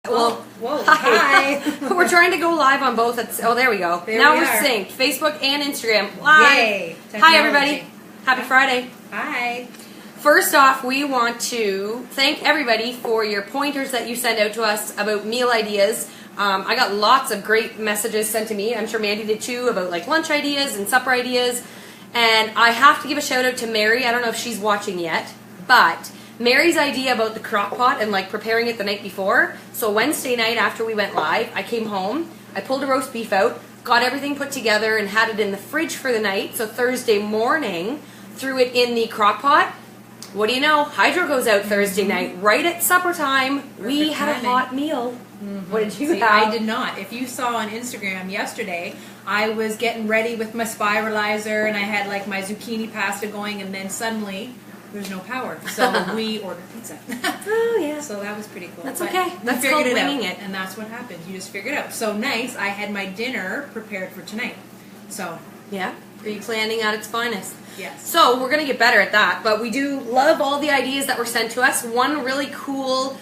Well, whoa, hi. We're trying to go live on both. There we go. Now we're synced. Facebook and Instagram live. Yay. Hi, everybody. Happy Friday. Hi. First off, we want to thank everybody for your pointers that you send out to us about meal ideas. I got lots of great messages sent to me. I'm sure Mandy did too, about like lunch ideas and supper ideas. And I have to give a shout out to Mary. I don't know if she's watching yet, but Mary's idea about the crock pot and like preparing it the night before. So Wednesday night after we went live, I came home, I pulled a roast beef out, got everything put together and had it in the fridge for the night. So Thursday morning, threw it in the crock pot. What do you know? Hydro goes out Thursday night, right at supper time. We had a hot meal. What did you have? I did not. If you saw on Instagram yesterday, I was getting ready with my spiralizer and I had like my zucchini pasta going, and then suddenly there's no power. So we ordered pizza. Oh, yeah. So that was pretty cool. That's but okay. That's figured called it winging out, it. and that's what happened. You just figured it out. So nice. I had my dinner prepared for tonight. So yeah, pre-planning at its finest. yes. So we're going to get better at that, but we do love all the ideas that were sent to us. One really cool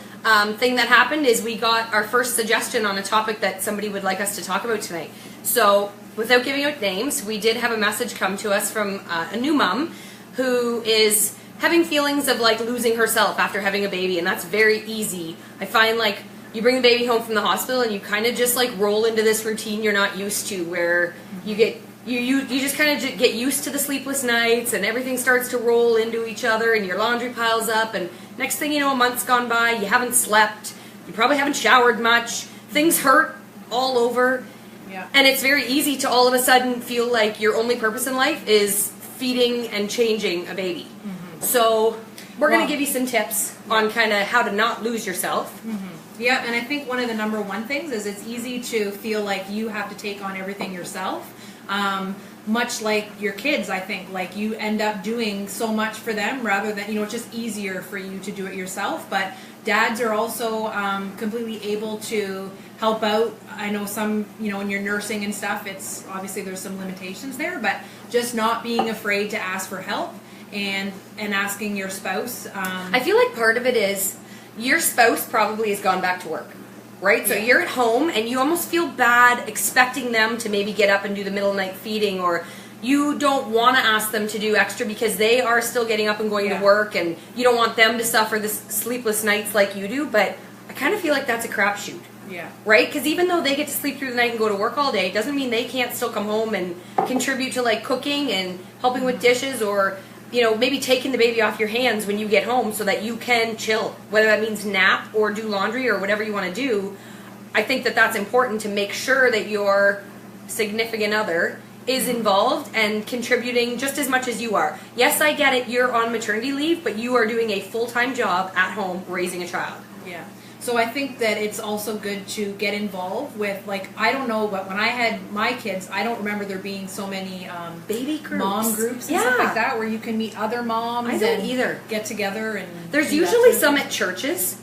thing that happened is we got our first suggestion on a topic that somebody would like us to talk about tonight. So without giving out names, we did have a message come to us from a new mom who is having feelings of like losing herself after having a baby, and that's very easy. I find like you bring the baby home from the hospital and you kind of just like roll into this routine you're not used to, where you get you just kind of get used to the sleepless nights and everything starts to roll into each other and your laundry piles up, and next thing you know, a month's gone by, you haven't slept, you probably haven't showered much, things hurt all over. Yeah. And it's very easy to all of a sudden feel like your only purpose in life is feeding and changing a baby. So we're going to give you some tips on kind of how to not lose yourself. Yeah, and I think one of the number one things is it's easy to feel like you have to take on everything yourself. Much like your kids, I think, like you end up doing so much for them rather than, it's just easier for you to do it yourself. But dads are also completely able to help out. I know some, when you're nursing and stuff, it's obviously there's some limitations there, but just not being afraid to ask for help and asking your spouse. I feel like part of it is your spouse probably has gone back to work, right? So you're at home and you almost feel bad expecting them to maybe get up and do the middle of the night feeding, or you don't want to ask them to do extra because they are still getting up and going to work, and you don't want them to suffer the sleepless nights like you do. But I kind of feel like that's a crapshoot. Yeah. Right? Because even though they get to sleep through the night and go to work all day, it doesn't mean they can't still come home and contribute to like cooking and helping with dishes, or maybe taking the baby off your hands when you get home so that you can chill, whether that means nap or do laundry or whatever you want to do. I think that that's important to make sure that your significant other is involved and contributing just as much as you are. Yes, I get it, you're on maternity leave, but you are doing a full-time job at home raising a child. Yeah. So I think that it's also good to get involved with, like, I don't know, but when I had my kids, I don't remember there being so many baby groups, mom groups and stuff like that, where you can meet other moms and get together. And there's usually some at churches.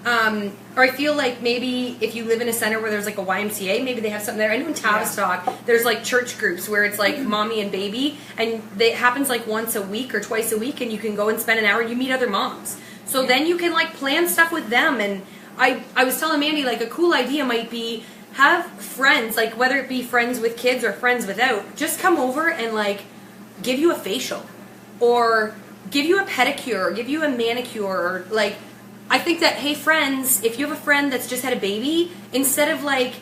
Or I feel like maybe if you live in a center where there's like a YMCA, maybe they have something there. I know in Tavistock, there's like church groups where it's like mommy and baby, and it happens like once a week or twice a week, and you can go and spend an hour and you meet other moms. So then you can like plan stuff with them. And I was telling Mandy, like, a cool idea might be have friends, like whether it be friends with kids or friends without, just come over and like give you a facial or give you a pedicure or give you a manicure, or like, I think that, hey friends, if you have a friend that's just had a baby, instead of like,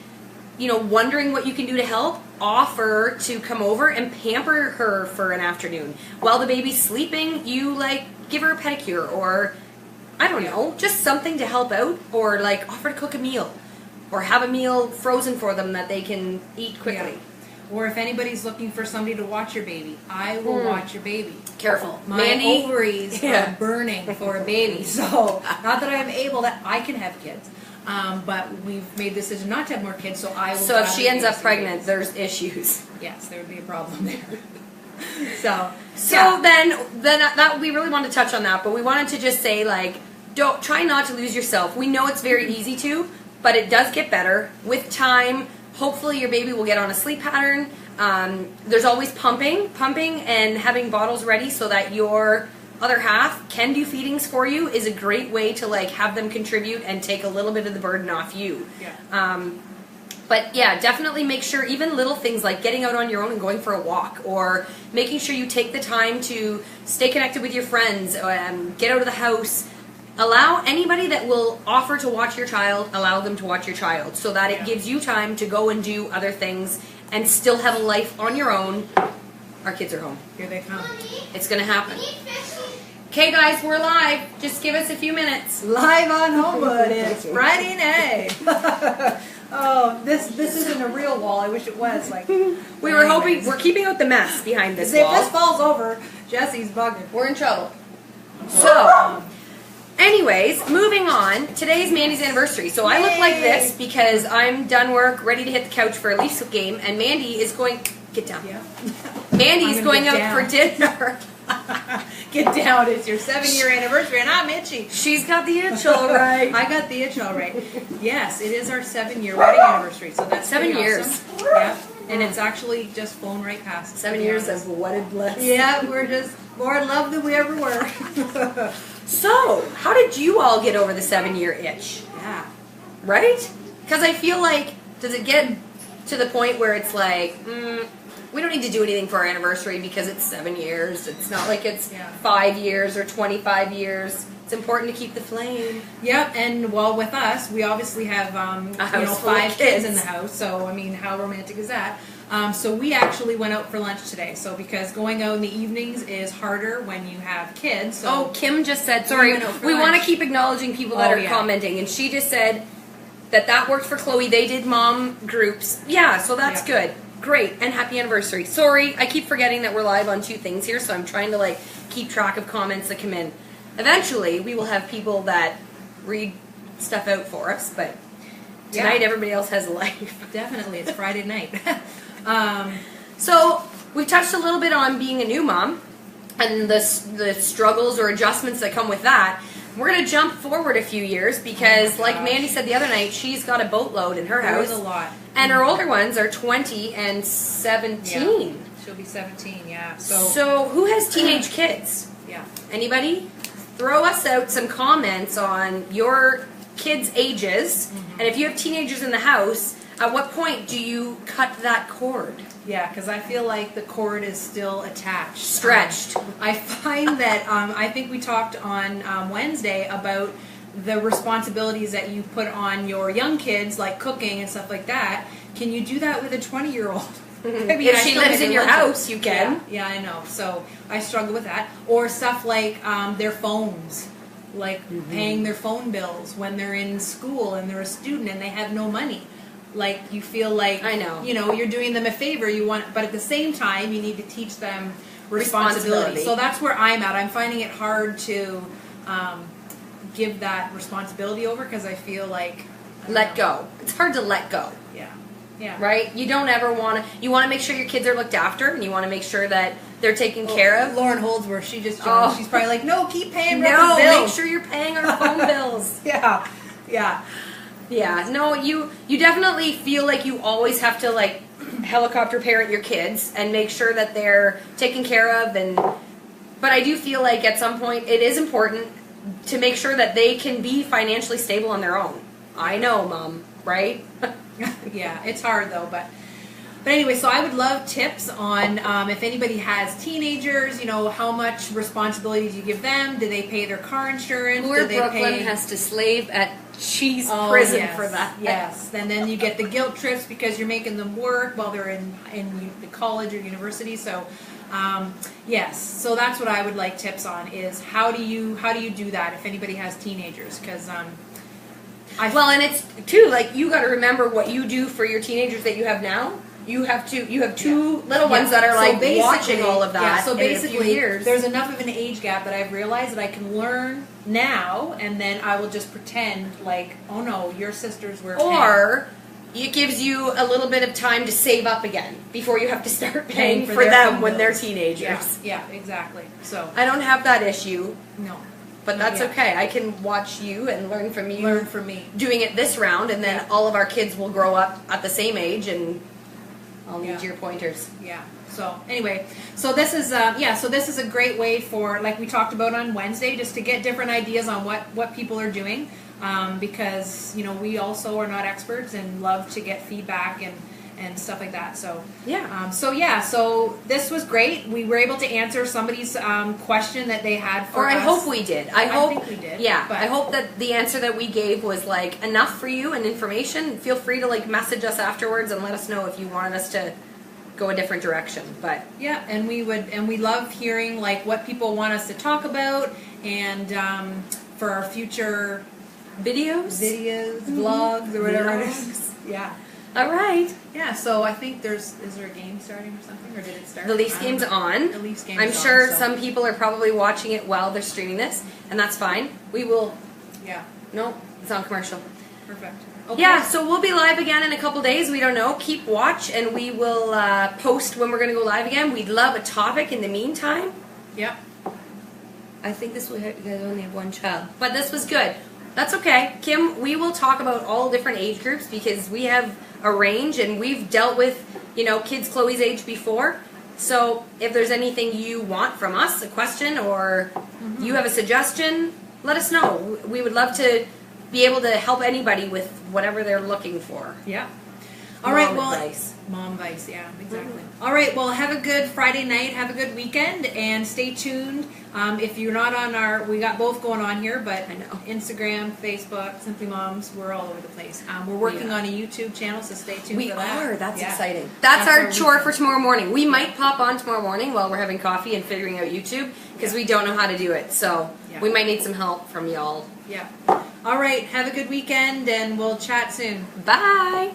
wondering what you can do to help, offer to come over and pamper her for an afternoon. While the baby's sleeping, you like give her a pedicure, or I don't know, just something to help out, or like offer to cook a meal or have a meal frozen for them that they can eat quickly. Yeah. Or if anybody's looking for somebody to watch your baby, I will watch your baby. Careful. My Mandy, ovaries are burning for a baby. So, not that I'm able, that I can have kids. But we've made the decision not to have more kids, so I will. So if she ends up pregnant, there's issues. Yes, there would be a problem there. Then that we really wanted to touch on that, but we wanted to just say, like, don't try not to lose yourself. We know it's very easy to, but it does get better with time. Hopefully your baby will get on a sleep pattern. There's always pumping and having bottles ready so that your other half can do feedings for you is a great way to like have them contribute and take a little bit of the burden off you. Yeah. But yeah, definitely make sure even little things like getting out on your own and going for a walk, or making sure you take the time to stay connected with your friends, get out of the house. Allow anybody that will offer to watch your child, allow them to watch your child, so that it gives you time to go and do other things and still have a life on your own. Our kids are home. Here they come. It's going to happen. Okay, guys, we're live. Just give us a few minutes. Live on Homewood. It's Friday night. Oh, this isn't a real wall. I wish it was. Like We were hoping, we're keeping out the mess behind this if wall. this falls over, Jesse's bugging. We're in trouble. So, anyways, moving on. Today's Mandy's anniversary. So I look like this because I'm done work, ready to hit the couch for a Leafs game, and Mandy is going... Get down. Yeah. Mandy's I'm going gonna out get for dinner. Get down. It's your 7-year anniversary, and I'm itchy. She's got the itch all right. I got the itch all right. Yes, it is our 7-year wedding anniversary, so that's 7 pretty years. Awesome. Yeah, and it's actually just flown right past. 7 years of wedded bliss. Yeah, we're just more in love than we ever were. So, how did you all get over the 7-year itch? Yeah. Right? Because I feel like, does it get to the point where it's like, we don't need to do anything for our anniversary because it's 7 years. It's not like it's 5 years or 25 years. It's important to keep the flame. Yep, and well, with us, we obviously have house full of 5 kids in kids. the house. So I mean, how romantic is that? So we actually went out for lunch today. So because going out in the evenings is harder when you have kids. So Oh, Kim just said, sorry, went out for we want to lunch. keep acknowledging people that Oh, are yeah. commenting, and she just said that worked for Chloe. They did mom groups. Yeah, so that's Yeah. good. Great, and happy anniversary. Sorry, I keep forgetting that we're live on 2 things here, so I'm trying to like keep track of comments that come in. Eventually, we will have people that read stuff out for us, but tonight everybody else has a life. definitely, it's Friday night. So we've touched a little bit on being a new mom and the struggles or adjustments that come with that. We're going to jump forward a few years because, like Mandy said the other night, she's got a boatload in her house. There's a lot. And her older ones are 20 and 17. Yeah. She'll be 17, yeah. So who has teenage kids? Yeah. Anybody? Throw us out some comments on your kids' ages. And if you have teenagers in the house, at what point do you cut that cord? Yeah, because I feel like the cord is still attached. Stretched. I find that, I think we talked on Wednesday about the responsibilities that you put on your young kids, like cooking and stuff like that. Can you do that with a 20-year-old? I mean, If I she still lives make in your her lunch. house, you can. Yeah, I know. So I struggle with that. Or stuff like their phones. Like paying their phone bills when they're in school and they're a student and they have no money. Like you feel like I know. you're doing them a favor. But at the same time, you need to teach them responsibility. So that's where I'm at. I'm finding it hard to give that responsibility over because I feel like I don't Let know. go. It's hard to let go. Yeah. Right? You don't ever want to. You want to make sure your kids are looked after, and you want to make sure that they're taken care of. Lauren Holdsworth, she just joined. Oh. She's probably like, no, keep paying No, Rebecca's make bills. sure you're paying our phone bills. Yeah. Yeah, no, you definitely feel like you always have to like helicopter parent your kids and make sure that they're taken care of. But I do feel like at some point it is important to make sure that they can be financially stable on their own. I know, Mom, right? Yeah, it's hard though, but anyway, so I would love tips on if anybody has teenagers, how much responsibility do you give them? Do they pay their car insurance? Poor Do they Brooklyn pay... has to slave at cheese Oh, prison yes, for that. Yes, and then you get the guilt trips because you're making them work while they're in the college or university. So, yes, so that's what I would like tips on is how do you do that if anybody has teenagers? Because Well, and it's too like you got to remember what you do for your teenagers that you have now. You have two little ones that are So like basically- watching all of that. Yeah, so in a few basically, years. there's enough of an age gap that I've realized that I can learn now, and then I will just pretend like, oh no, your sisters were 10. Or it gives you a little bit of time to save up again before you have to start paying for their them phone when they're bills. teenagers. Yeah, exactly. So I don't have that issue, no, but that's Yeah. okay. I can watch you and learn from you learn from me. doing it this round, and then Yeah. all of our kids will grow up at the same age and I'll need Yeah. your pointers. Yeah. So anyway, so this is so this is a great way for, like we talked about on Wednesday, just to get different ideas on what people are doing, because we also are not experts and love to get feedback and stuff like that. So Yeah. so this was great. We were able to answer somebody's question that they had for Or I us. hope we did. I hope think we did, Yeah. but- I hope that the answer that we gave was like enough for you and information. Feel free to like message us afterwards and let us know if you wanted us to go a different direction. But Yeah, and we love hearing like what people want us to talk about, and for our future videos. videos, vlogs, or whatever it is. Vlogs. Yeah. All right. Yeah, so I think is there a game starting or something, or did it start? The Leafs I don't game's know. on. The Leafs game. I'm is sure on, so. some people are probably watching it while they're streaming this, and that's fine. We will. Yeah, No, it's on commercial. perfect. Okay. Yeah, so we'll be live again in a couple days. We don't know. Keep watch, and we will post when we're going to go live again. We'd love a topic in the meantime. Yep. I think this will. You guys only have one child, but this was good. That's okay, Kim. We will talk about all different age groups because we have a range, and we've dealt with kids Chloe's age before. So if there's anything you want from us, a question, or you have a suggestion, let us know. We would love to be able to help anybody with whatever they're looking for. Yeah. All right. Mom Well, advice. mom advice. Yeah, exactly. All right. Well, have a good Friday night. Have a good weekend, and stay tuned. If you're not on we got both going on here, but I know. Instagram, Facebook, Simply Moms, we're all over the place. We're working Yeah. on a YouTube channel, so stay tuned We for that. are. That's Yeah. exciting. That's our chore weekend. for tomorrow morning. We might pop on tomorrow morning while we're having coffee and figuring out YouTube because Yeah. we don't know how to do it. So Yeah. we might need some help from y'all. Yeah. All right. Have a good weekend, and we'll chat soon. Bye.